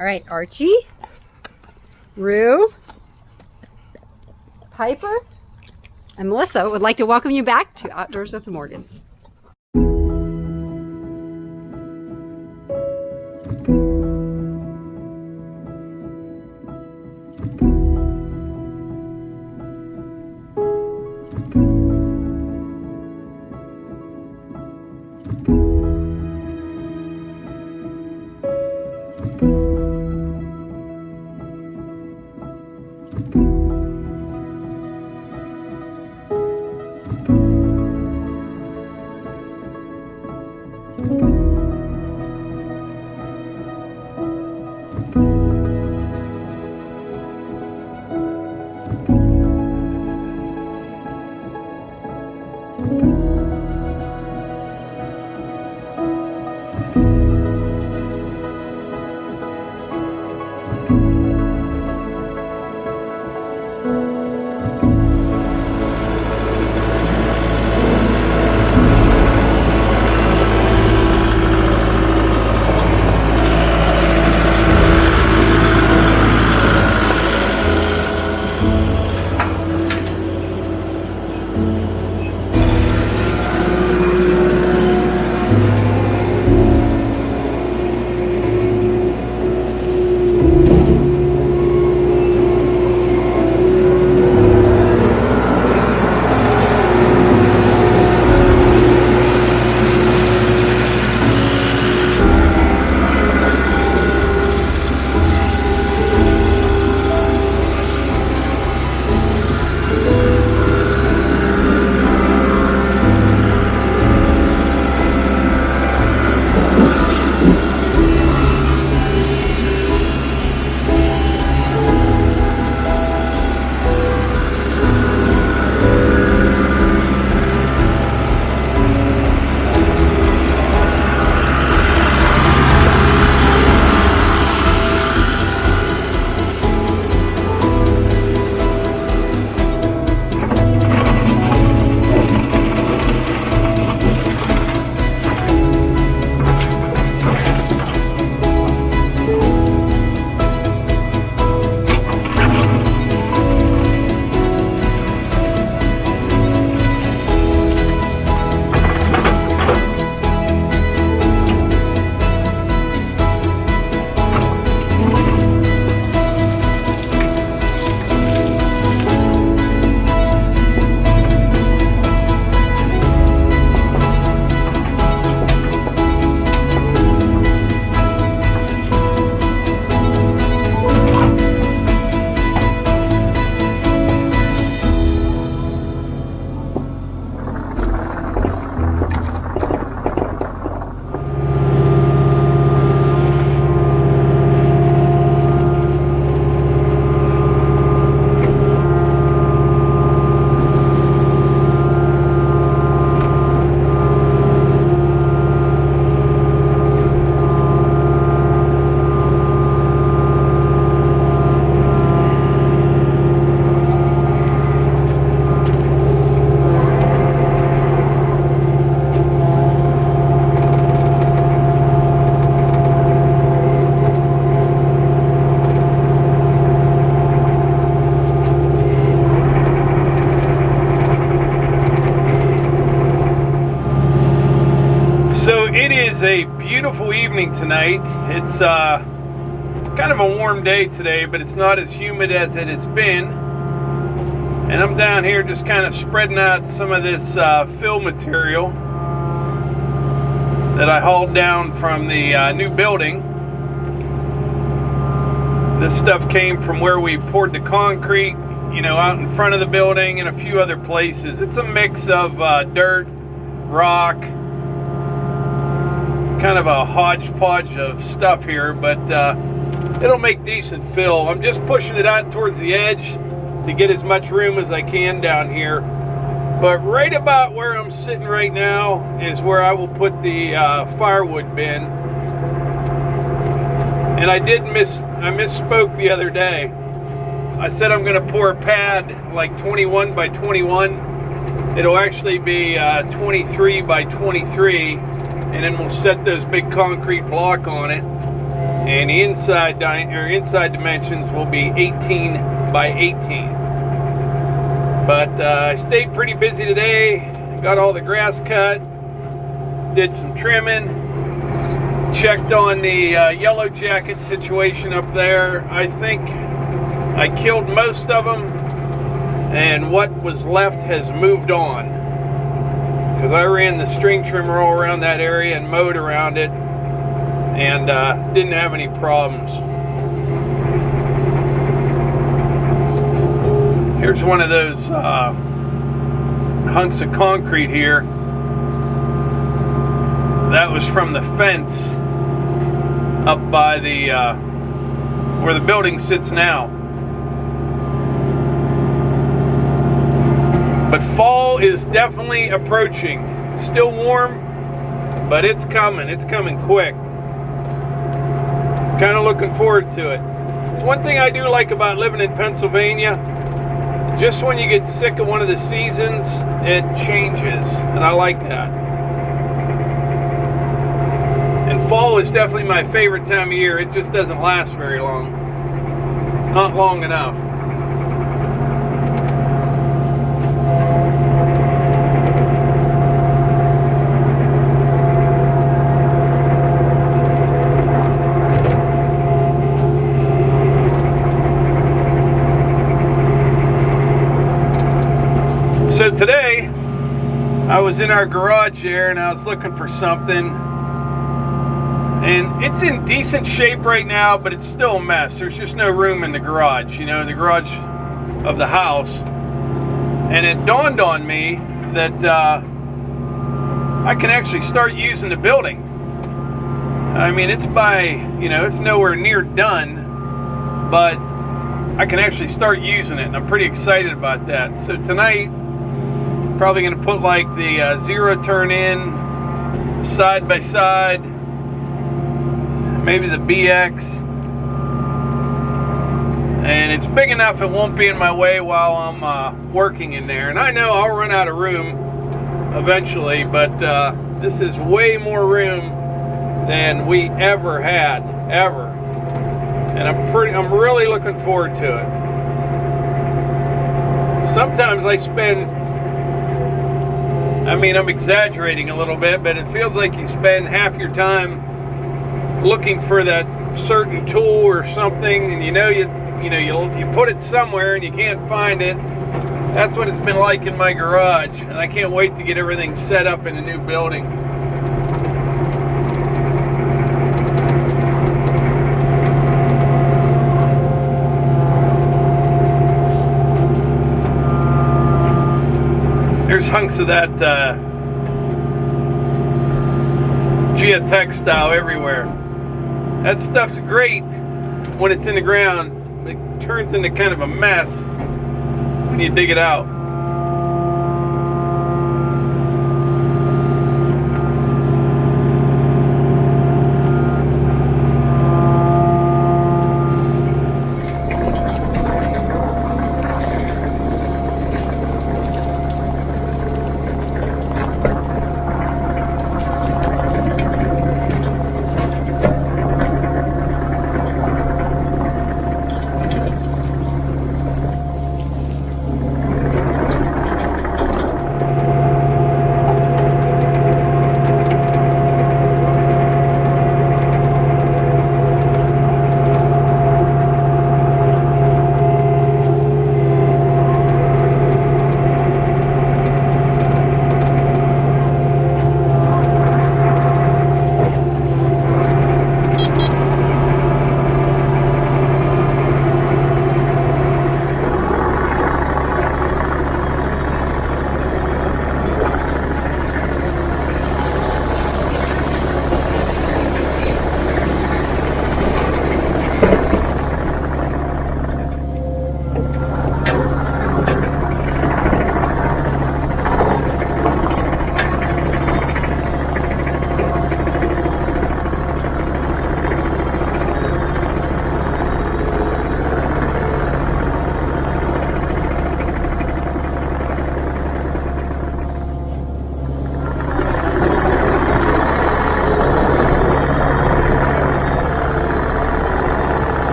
All right, Archie, Rue, Piper, and Melissa would like to welcome you back to Outdoors with the Morgans. is a beautiful evening tonight. It's kind of a warm day today, but it's not as humid as it has been. And I'm down here just kind of spreading out some of this fill material that I hauled down from the new building. This stuff came from where we poured the concrete, you know, out in front of the building and a few other places. It's a mix of dirt, rock, kind of a hodgepodge of stuff here, but it'll make decent fill. I'm just pushing it out towards the edge to get as much room as I can down here. But right about where I'm sitting right now is where I will put the firewood bin. And I misspoke the other day. I said I'm gonna pour a pad like 21 by 21. It'll actually be 23 by 23, and then we'll set those big concrete block on it. and the inside dimensions will be 18 by 18. But I stayed pretty busy today. Got all the grass cut, did some trimming, checked on the yellow jacket situation up there. I think I killed most of them, and what was left has moved on, because I ran the string trimmer all around that area and mowed around it, and didn't have any problems. Here's one of those hunks of concrete here. That was from the fence up by the where the building sits now. But fall is definitely approaching. It's still warm, but it's coming. It's coming quick. Kind of looking forward to it. It's one thing I do like about living in Pennsylvania. Just when you get sick of one of the seasons, it changes, and I like that. And fall is definitely my favorite time of year. It just doesn't last very long. Not long enough. So today, I was in our garage there, and I was looking for something, and it's in decent shape right now, but it's still a mess. There's just no room in the garage, you know, in the garage of the house. And it dawned on me that I can actually start using the building. I mean, it's it's nowhere near done, but I can actually start using it, and I'm pretty excited about that. So tonight, probably going to put like the zero turn in, side by side, maybe the BX, and it's big enough it won't be in my way while I'm working in there. And I know I'll run out of room eventually, but this is way more room than we ever had, ever. And I'm really looking forward to it. Sometimes I'm exaggerating a little bit, but it feels like you spend half your time looking for that certain tool or something, and you put it somewhere and you can't find it. That's what it's been like in my garage, and I can't wait to get everything set up in a new building. There's hunks of that geotextile everywhere. That stuff's great when it's in the ground. It turns into kind of a mess when you dig it out.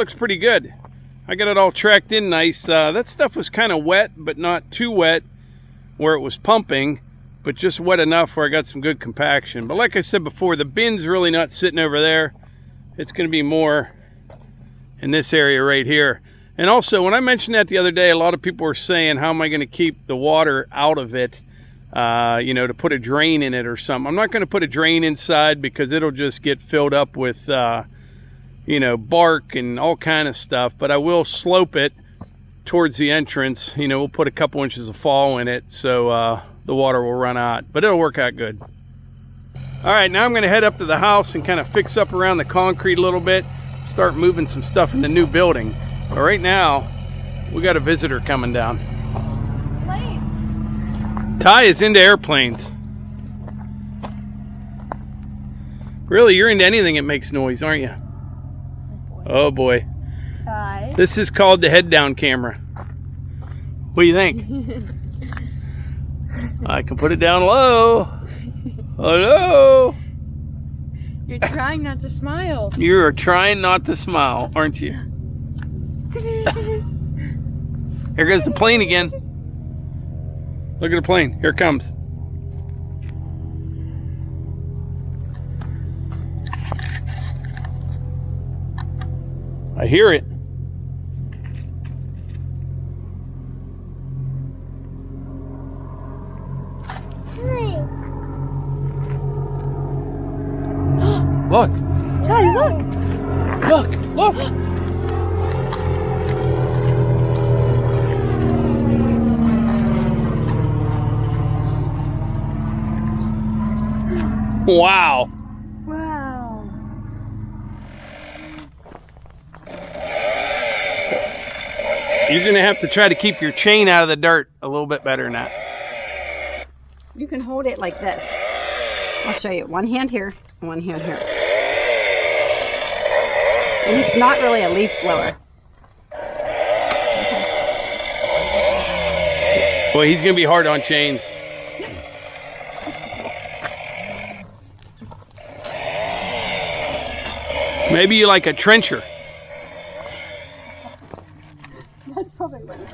looks pretty good. I got it all tracked in nice. That stuff was kind of wet, but not too wet where it was pumping, but just wet enough where I got some good compaction. But like I said before, the bin's really not sitting over there. It's going to be more in this area right here. And also, when I mentioned that the other day, a lot of people were saying, how am I going to keep the water out of it? You know, to put a drain in it or something. I'm not going to put a drain inside because it'll just get filled up with, you know, bark and all kind of stuff. But I will slope it towards the entrance. You know, we'll put a couple inches of fall in it so the water will run out. But it'll work out good. All right, now I'm going to head up to the house and kind of fix up around the concrete a little bit. Start moving some stuff in the new building. But right now, we got a visitor coming down. Ty is into airplanes. Really, you're into anything that makes noise, aren't you? Oh boy. Ty. This is called the head down camera. What do you think? I can put it down low. Hello. You're trying not to smile. You are trying not to smile, aren't you? Here goes the plane again. Look at the plane. Here it comes. I hear it. Look. Ty, look. Look. Look. Wow. Wow. You're going to have to try to keep your chain out of the dirt a little bit better than that. You can hold it like this. I'll show you. One hand here, one hand here. And it's not really a leaf blower. Well, he's going to be hard on chains. Maybe you like a trencher. That's probably what it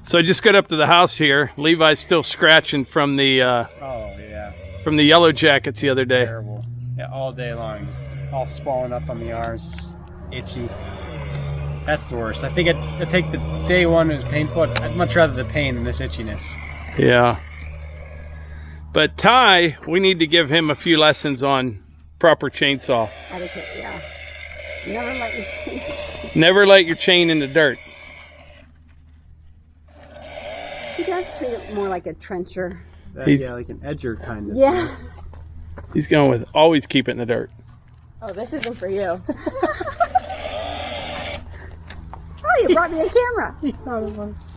is. So I just got up to the house here. Levi's still scratching from the Oh yeah, from the yellow jackets the other day. terrible. Yeah, all day long, just all swollen up on the arms, just itchy. That's the worst. I think I think the day one was painful. I'd much rather the pain than this itchiness. Yeah. But Ty, we need to give him a few lessons on proper chainsaw. Etiquette, yeah. Never let your chain. Never let your chain in the dirt. He does treat it more like a trencher. Yeah, like an edger kind of. Yeah. He's going with always keep it in the dirt. Oh, this isn't for you. Oh, you brought me a camera. He thought it was.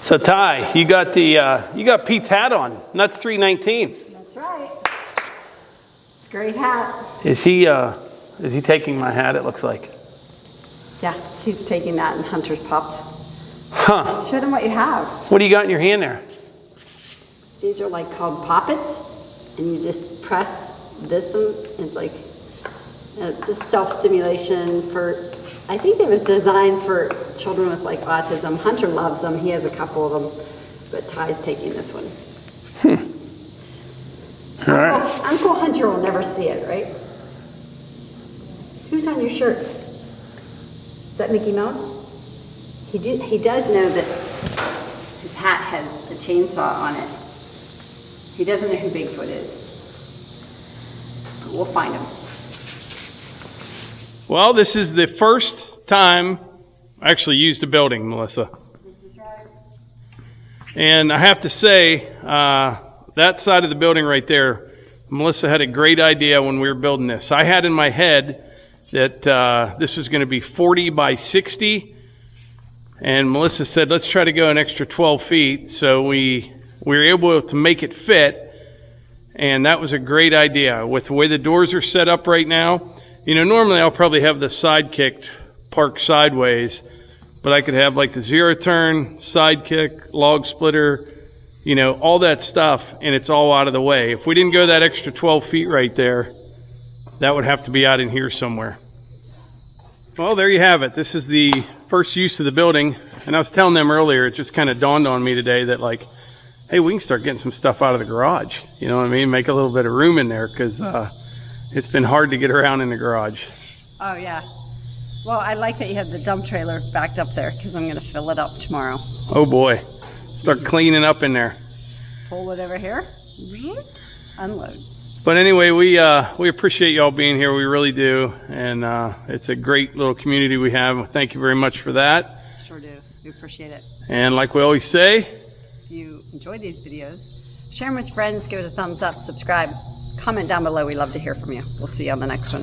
So Ty, you got Pete's hat on. Nuts 319. That's right. It's a great hat. Is he taking my hat? It looks like. Yeah, he's taking that in Hunter's Pups. Huh. Show them what you have. What do you got in your hand there? These are like called poppets, and you just press this one. It's like, it's a self-stimulation for, I think it was designed for children with like autism. Hunter loves them. He has a couple of them, but Ty's taking this one. All right. Uncle Hunter will never see it, right? Who's on your shirt? Is that Mickey Mouse? He does know that his hat has a chainsaw on it. He doesn't know who Bigfoot is. But we'll find him. Well, this is the first time I actually used a building, Melissa. And I have to say, that side of the building right there, Melissa had a great idea when we were building this. I had in my head that this was going to be 40 by 60. And Melissa said, let's try to go an extra 12 feet. So we were able to make it fit. And that was a great idea. With the way the doors are set up right now, you know, normally I'll probably have the side kick parked sideways, but I could have like the zero turn, side kick, log splitter, you know, all that stuff, and it's all out of the way. If we didn't go that extra 12 feet right there, that would have to be out in here somewhere. Well, there you have it. This is the first use of the building. And I was telling them earlier, it just kind of dawned on me today that like, hey, we can start getting some stuff out of the garage. You know what I mean? Make a little bit of room in there because it's been hard to get around in the garage. Oh, yeah. Well, I like that you have the dump trailer backed up there because I'm going to fill it up tomorrow. Oh, boy. Start cleaning up in there. Pull it over here. Unload. But anyway, we appreciate y'all being here. We really do. And it's a great little community we have. Thank you very much for that. Sure do. We appreciate it. And like we always say, If you enjoy these videos, share them with friends, give it a thumbs up, subscribe, comment down below. We love to hear from you. We'll see you on the next one.